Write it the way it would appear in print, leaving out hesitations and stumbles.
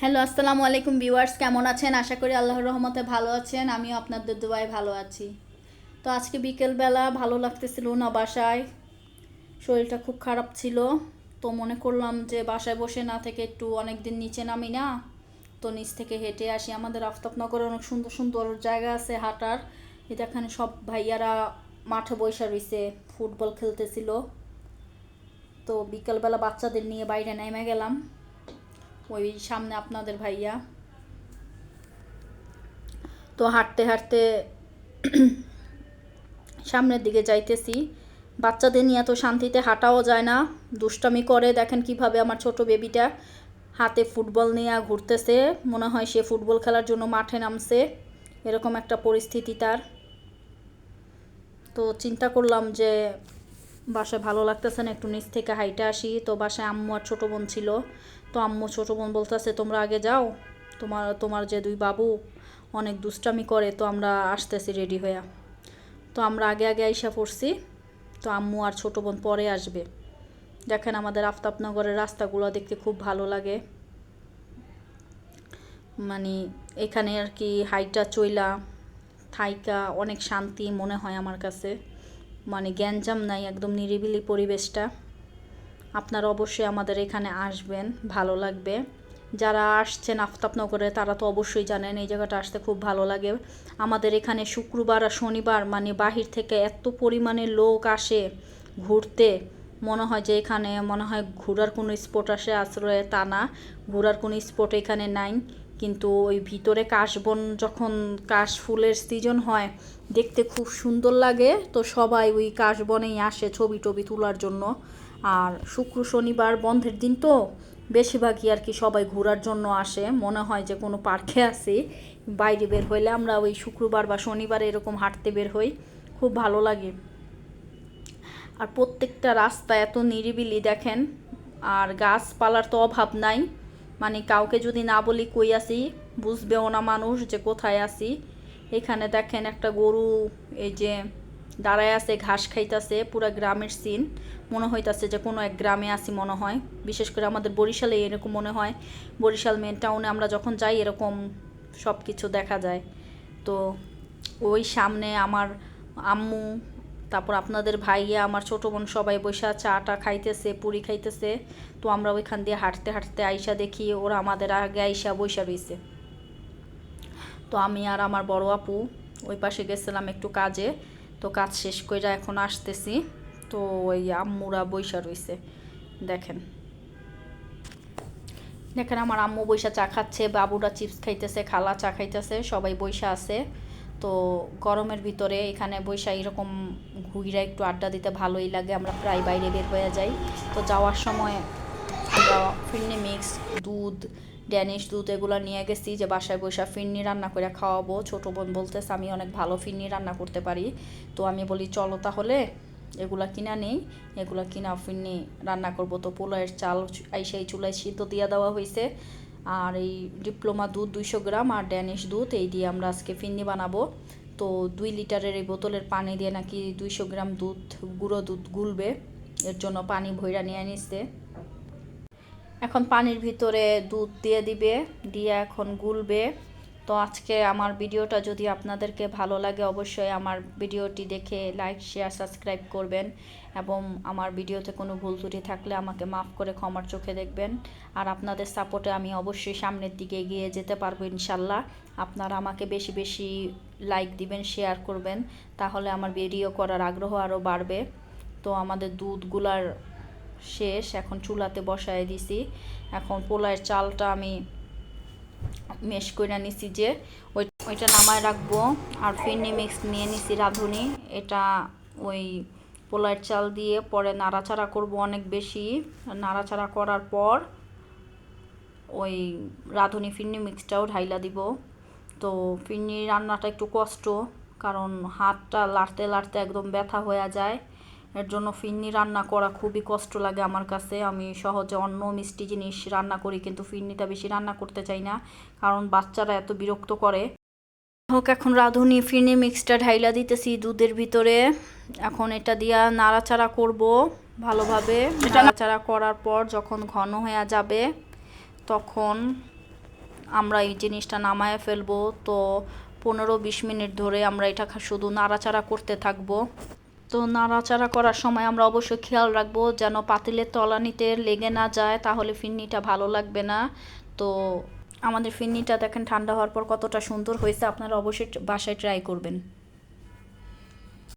Hello, আসসালামু আলাইকুম viewers, কেমন আছেন? আশা করি আল্লাহর রহমতে ভালো আছেন। আমিও আপনাদের দোয়ায় ভালো আছি। তো আজকে বিকেলবেলা ভালো লাগতেছিল না বাসায়, শরীরটা খুব খারাপ ছিল। তো মনে করলাম যে বাসায় বসে না থেকে একটু অনেক দিন নিচে নামি না, তো নিচ থেকে হেঁটে আসি। আমাদের আফতাবনগরে অনেক সুন্দর সুন্দর জায়গা আছে হাঁটার। এখানে সব ভাইয়ারা মাঠে বসে রয়েছে, ফুটবল খেলতেছিল। তো বিকেলবেলা বাচ্চাদের নিয়ে বাইরে নেমে গেলাম। ওই সামনে আপনাদের ভাইয়া, তো হাঁটতে হাঁটতে সামনের দিকে যাইতেছি। বাচ্চাদের নিয়ে এত শান্তিতে হাঁটাও যায় না, দুষ্টামি করে। দেখেন কিভাবে আমার ছোট বেবিটা হাতে ফুটবল নিয়ে ঘুরতেছে, মনে হয় সে ফুটবল খেলার জন্য মাঠে নামছে, এরকম একটা পরিস্থিতি তার। তো চিন্তা করলাম যে বাসায় ভালো লাগতেছে না, একটু নিচ থেকে হাইটে আসি। তো বাসায় আম্মু আর ছোটো বোন ছিল। তো আম্মু ছোটো বোন বলতেছে তোমরা আগে যাও, তোমার তোমার যে দুই বাবু অনেক দুষ্টামি করে, তো আমরা আসতেছি রেডি হয়ে। তো আমরা আগে আগে আইসা পড়ছি, তো আম্মু আর ছোটো বোন পরে আসবে। দেখেন আমাদের আফতাবনগরের রাস্তাগুলো দেখতে খুব ভালো লাগে। মানে এখানে আর কি হাইটা চইলা থাইকা অনেক শান্তি মনে হয় আমার কাছে। মানে গ্যাঞ্জাম নাই, একদম নিরিবিলি পরিবেশটা। আপনারা অবশ্যই আমাদের এখানে আসবেন, ভালো লাগবে। যারা আসছেন আফতাবনগরে তারা তো অবশ্যই জানেন এই জায়গাটা আসতে খুব ভালো লাগে। আমাদের এখানে শুক্রবার আর শনিবার মানে বাহির থেকে এত পরিমাণে লোক আসে ঘুরতে, মনে হয় যে এখানে মনে হয় ঘোরার কোনো স্পট আসে আশ্রয়ে, তা না, ঘোরার কোনো স্পট এখানে নাই। কিন্তু ওই ভিতরে কাশবন, যখন কাশ ফুলের সিজন হয় দেখতে খুব সুন্দর লাগে। তো সবাই ওই কাশবনেই আসে ছবি টবি তোলার জন্য। আর শুক্র শনিবার বন্ধের দিন তো বেশিরভাগই আর কি সবাই ঘোরার জন্য আসে, মনে হয় যে কোনো পার্কে আসি। বাইরে বের হইলে আমরা ওই শুক্রবার বা শনিবারে এরকম হাঁটতে বের হই, খুব ভালো লাগে। আর প্রত্যেকটা রাস্তা এত নিরিবিলি দেখেন, আর গাছপালার তো অভাব নাই। মানে কাউকে যদি না বলি কই আসি, বুঝবেও না মানুষ যে কোথায় আসি। এখানে দেখেন একটা গরু এই যে দাঁড়ায় আছে, ঘাস খাইতেছে, পুরা গ্রামের সিন। মনে হইতাছে যে কোনো এক গ্রামে আসি মনে হয়। বিশেষ করে আমাদের বরিশালে এরকম মনে হয়। বরিশাল মেন টাউনে আমরা যখন যাই এরকম সব কিছু দেখা যায়। তো ওই সামনে আমার আম্মু, তারপর আপনাদের ভাইয়া, আমার ছোটো বোন সবাই বসে চাটা খাইতেছে, পুরি খাইতেছে। তো আমরা ওইখান দিয়ে হাঁটতে হাঁটতে আইসা দেখি ওরা আমাদের আগে আইসা বসে রয়েছে। তো আমি আর আমার বড় আপু ওই পাশে গেছিলাম একটু কাজে। তো কাজ শেষ করে এখন আসতেছি। তো ওই আম্মুরা বইসা রয়েছে, দেখেন দেখেন আমার আম্মু বইসা চা খাচ্ছে, বাবুরা চিপস খাইতেছে, খালা চা খাইতেছে, সবাই বইসা আছে। তো গরমের ভিতরে এখানে বইসা এরকম ঘুরে একটু আড্ডা দিতে ভালোই লাগে। আমরা প্রায় বাইরে বের হয়ে যাই। তো যাওয়ার সময় আমরা ফিরনি মিক্স, দুধ, ড্যানিশ দুধ এগুলো নিয়ে গেছি যে বাসায় বসে ফিরনি রান্না করে খাওয়াবো। ছোটো বোন বলতেছে আমি অনেক ভালো ফিরনি রান্না করতে পারি। তো আমি বলি চলো তাহলে এগুলা কিনা নেই, এগুলা কিনা ফিরনি রান্না করব। তো পোলাওয়ের চাল সেই চুলায় সিদ্ধ দিয়ে দেওয়া হয়েছে। আর এই ডিপ্লোমা দুধ 200 গ্রাম আর ড্যানিশ দুধ এই দিয়ে আমরা আজকে ফিরনি বানাবো। তো 2 লিটারের এই বোতলের পানি দিয়ে নাকি 200 গ্রাম দুধ, গুঁড়ো দুধ গুলবে, এর জন্য পানি ভইরা নিয়ে নিচ্ছে। এখন পানির ভিতরে দুধ দিয়ে দিবে, দিয়ে এখন গুলবে। তো আজকে আমার ভিডিওটা যদি আপনাদেরকে ভালো লাগে অবশ্যই আমার ভিডিওটি দেখে লাইক শেয়ার সাবস্ক্রাইব করবেন, এবং আমার ভিডিওতে কোনো ভুল ত্রুটি থাকলে আমাকে মাফ করে ক্ষমার চোখে দেখবেন। আর আপনাদের সাপোর্টে আমি অবশ্যই সামনের দিকে এগিয়ে যেতে পারবো ইনশাল্লাহ। আপনারা আমাকে বেশি বেশি লাইক দিবেন, শেয়ার করবেন, তাহলে আমার ভিডিও করার আগ্রহ আরও বাড়বে। তো আমাদের দুধগুলার শেষ, এখন চুলাতে বসায় দিছি। এখন পোলাওয়ের চালটা আমি মেশ করে নিছি, যে ওইটা নামায় রাখবো। আর ফিরনি মিক্স নিয়ে নিছি রাঁধুনি, এটা ওই পোলাওয়ের চাল দিয়ে পরে নাড়াচাড়া করব অনেক বেশি। নাড়াচাড়া করার পর ওই রাঁধুনি ফিরনি মিক্সটাও ঢাইলা দিব। তো ফিরনি রান্নাটা একটু কষ্ট, কারণ হাতটা লাড়তে লাড়তে একদম ব্যথা হয়ে যায়। এর জন্য ফিরনি রান্না করা খুবই কষ্ট লাগে আমার কাছে। আমি সহজে অন্য মিষ্টি জিনিস রান্না করি, কিন্তু ফিরনিটা বেশি রান্না করতে চাই না, কারণ বাচ্চারা এত বিরক্ত করে। হোক, এখন রাঁধুনি ফিরনি মিক্সটা ঢাইলা দিতেছি দুধের ভিতরে। এখন এটা দিয়া নাড়াচাড়া করব ভালোভাবে। নাড়াচাড়া করার পর যখন ঘন হয়ে যাবে তখন আমরা এই জিনিসটা নামায় ফেলবো। তো 15-20 মিনিট ধরে আমরা এটা শুধু নাড়াচাড়া করতে থাকবো। তো নাড়াচাড়া করার সময় আমরা অবশ্যই খেয়াল রাখবো যেন পাতিলের তলানিতে লেগে না যায়, তাহলে ফিরনিটা ভালো লাগবে না। তো আমাদের ফিরনিটা দেখেন ঠান্ডা হওয়ার পর কতটা সুন্দর হয়েছে, আপনারা অবশ্যই বাসায় ট্রাই করবেন।